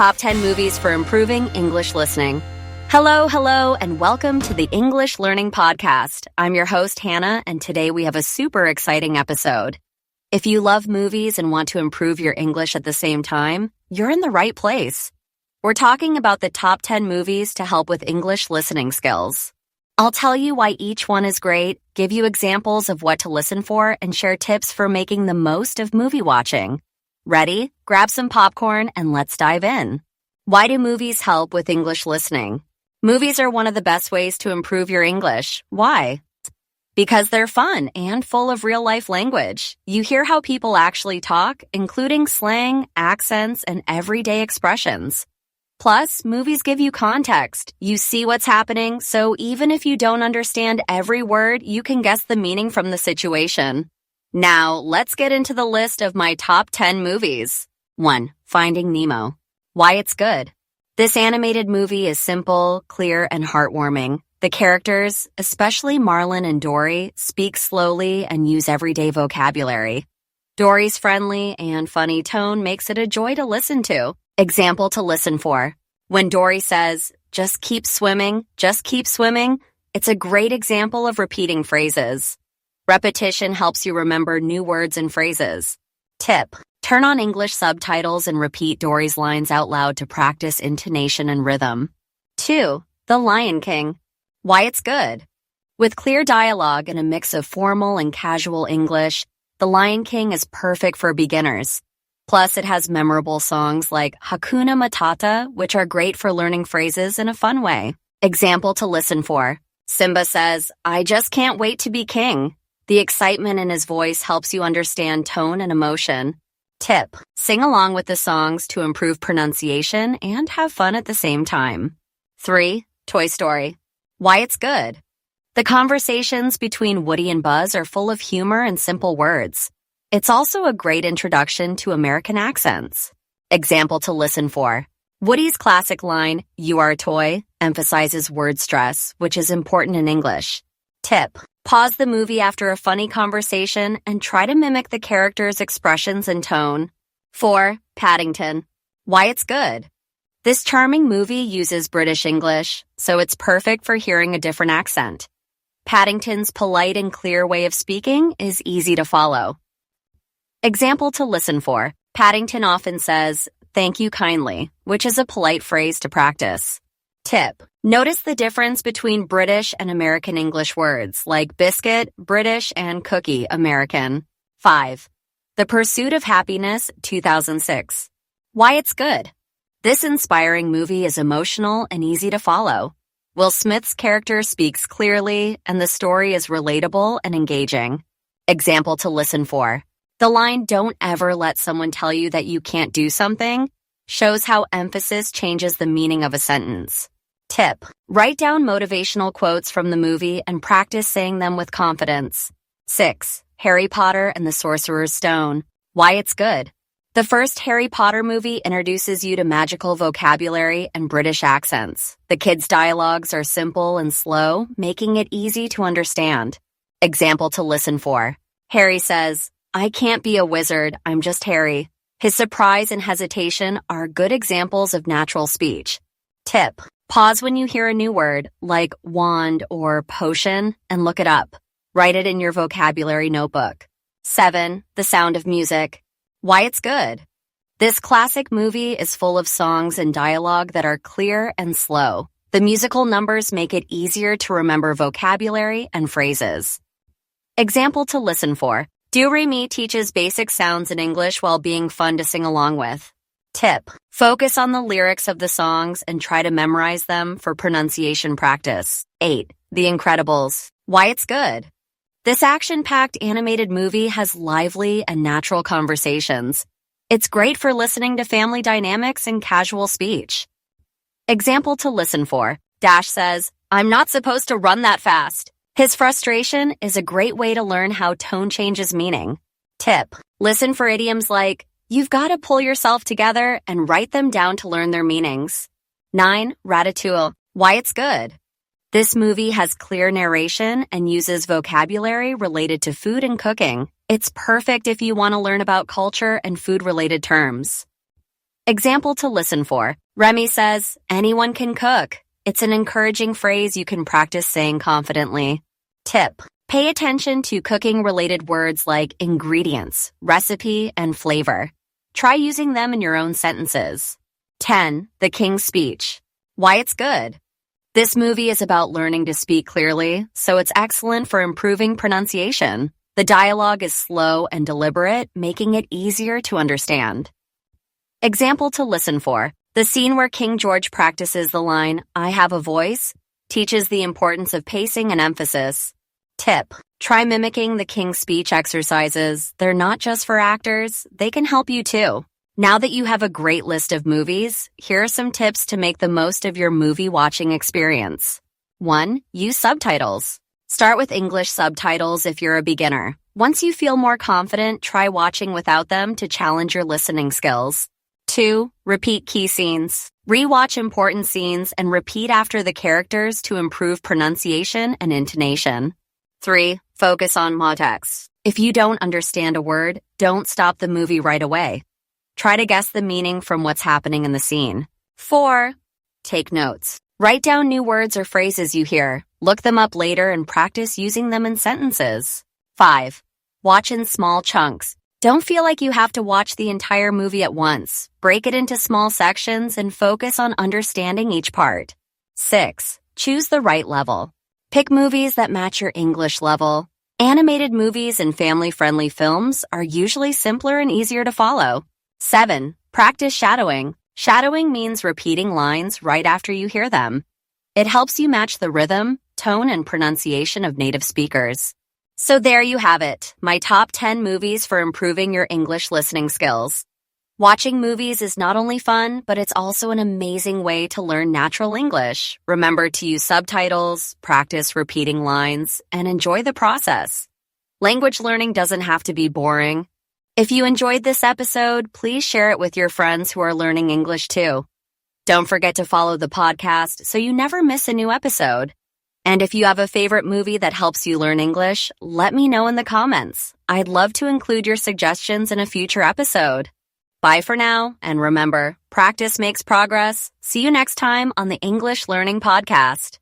Top 10 movies for improving English listening. Hello, and welcome to the English Learning Podcast. I'm your host, Hannah, and today we have a super exciting episode. If you love movies and want to improve your English at the same time, you're in the right place. We're talking about the top 10 movies to help with English listening skills. I'll tell you why each one is great, give you examples of what to listen for, and share tips for making the most of movie watching. Ready? Grab some popcorn and let's dive in. Why do movies help with English listening? Movies are one of the best ways to improve your English. Why? Because they're fun and full of real-life language. You hear how people actually talk, including slang, accents, and everyday expressions. Plus, movies give you context. You see what's happening, so even if you don't understand every word, you can guess the meaning from the situation. Now, let's get into the list of my top 10 movies. 1. Finding Nemo. Why it's good. This animated movie is simple, clear, and heartwarming. The characters, especially Marlin and Dory, speak slowly and use everyday vocabulary. Dory's friendly and funny tone makes it a joy to listen to. Example to listen for. When Dory says, just keep swimming, it's a great example of repeating phrases. Repetition helps you remember new words and phrases. Tip: turn on English subtitles and repeat Dory's lines out loud to practice intonation and rhythm. 2. The Lion King. Why it's good. With clear dialogue and a mix of formal and casual English, The Lion King is perfect for beginners. Plus, it has memorable songs like Hakuna Matata, which are great for learning phrases in a fun way. Example to listen for. Simba says, I just can't wait to be king. The excitement in his voice helps you understand tone and emotion. Tip: sing along with the songs to improve pronunciation and have fun at the same time. 3. Toy Story. Why it's good. The conversations between Woody and Buzz are full of humor and simple words. It's also a great introduction to American accents. Example to listen for. Woody's classic line, "You are a toy," emphasizes word stress, which is important in English. Tip: pause the movie after a funny conversation and try to mimic the characters' expressions and tone. 4. Paddington. Why it's good. This charming movie uses British English, so it's perfect for hearing a different accent. Paddington's polite and clear way of speaking is easy to follow. Example to listen for. Paddington often says, "Thank you kindly," which is a polite phrase to practice. Tip: notice the difference between British and American English words, like biscuit, British, and cookie, American. 5. The Pursuit of Happiness, 2006. Why it's good. This inspiring movie is emotional and easy to follow. Will Smith's character speaks clearly, and the story is relatable and engaging. Example to listen for. The line, "Don't ever let someone tell you that you can't do something," shows how emphasis changes the meaning of a sentence. Tip: write down motivational quotes from the movie and practice saying them with confidence. 6. Harry Potter and the Sorcerer's Stone. Why it's good. The first Harry Potter movie introduces you to magical vocabulary and British accents. The kids' dialogues are simple and slow, making it easy to understand. Example to listen for. Harry says, "I can't be a wizard, I'm just Harry." His surprise and hesitation are good examples of natural speech. Tip: pause when you hear a new word, like wand or potion, and look it up. Write it in your vocabulary notebook. 7. The Sound of Music. Why it's good. This classic movie is full of songs and dialogue that are clear and slow. The musical numbers make it easier to remember vocabulary and phrases. Example to listen for. Do Re Mi teaches basic sounds in English while being fun to sing along with. Tip: focus on the lyrics of the songs and try to memorize them for pronunciation practice. 8. The Incredibles. Why it's good. This action-packed animated movie has lively and natural conversations. It's great for listening to family dynamics and casual speech. Example to listen for. Dash says, "I'm not supposed to run that fast." His frustration is a great way to learn how tone changes meaning. Tip: listen for idioms like, "You've got to pull yourself together," and write them down to learn their meanings. 9. Ratatouille. Why it's good. This movie has clear narration and uses vocabulary related to food and cooking. It's perfect if you want to learn about culture and food-related terms. Example to listen for. Remy says, anyone can cook. It's an encouraging phrase you can practice saying confidently. Tip. Pay attention to cooking-related words like ingredients, recipe, and flavor. Try using them in your own sentences. 10. The King's Speech. Why it's good. This movie is about learning to speak clearly, so it's excellent for improving pronunciation. The dialogue is slow and deliberate, making it easier to understand. Example to listen for. The scene where King George practices the line, I have a voice, teaches the importance of pacing and emphasis. Tip. Try mimicking the King's Speech exercises. They're not just for actors, they can help you too. Now that you have a great list of movies, here are some tips to make the most of your movie watching experience. 1. Use subtitles. Start with English subtitles if you're a beginner. Once you feel more confident, try watching without them to challenge your listening skills. 2. Repeat key scenes. Rewatch important scenes and repeat after the characters to improve pronunciation and intonation. 3. Focus on motex. If you don't understand a word, don't stop the movie right away. Try to guess the meaning from what's happening in the scene. 4. Take notes. Write down new words or phrases you hear. Look them up later and practice using them in sentences. 5. Watch in small chunks. Don't feel like you have to watch the entire movie at once. Break it into small sections and focus on understanding each part. 6. Choose the right level. Pick movies that match your English level. Animated movies and family-friendly films are usually simpler and easier to follow. 7. Practice shadowing. Shadowing means repeating lines right after you hear them. It helps you match the rhythm, tone, and pronunciation of native speakers. So there you have it, my top 10 movies for improving your English listening skills. Watching movies is not only fun, but it's also an amazing way to learn natural English. Remember to use subtitles, practice repeating lines, and enjoy the process. Language learning doesn't have to be boring. If you enjoyed this episode, please share it with your friends who are learning English too. Don't forget to follow the podcast so you never miss a new episode. And if you have a favorite movie that helps you learn English, let me know in the comments. I'd love to include your suggestions in a future episode. Bye for now, and remember, practice makes progress. See you next time on the English Learning Podcast.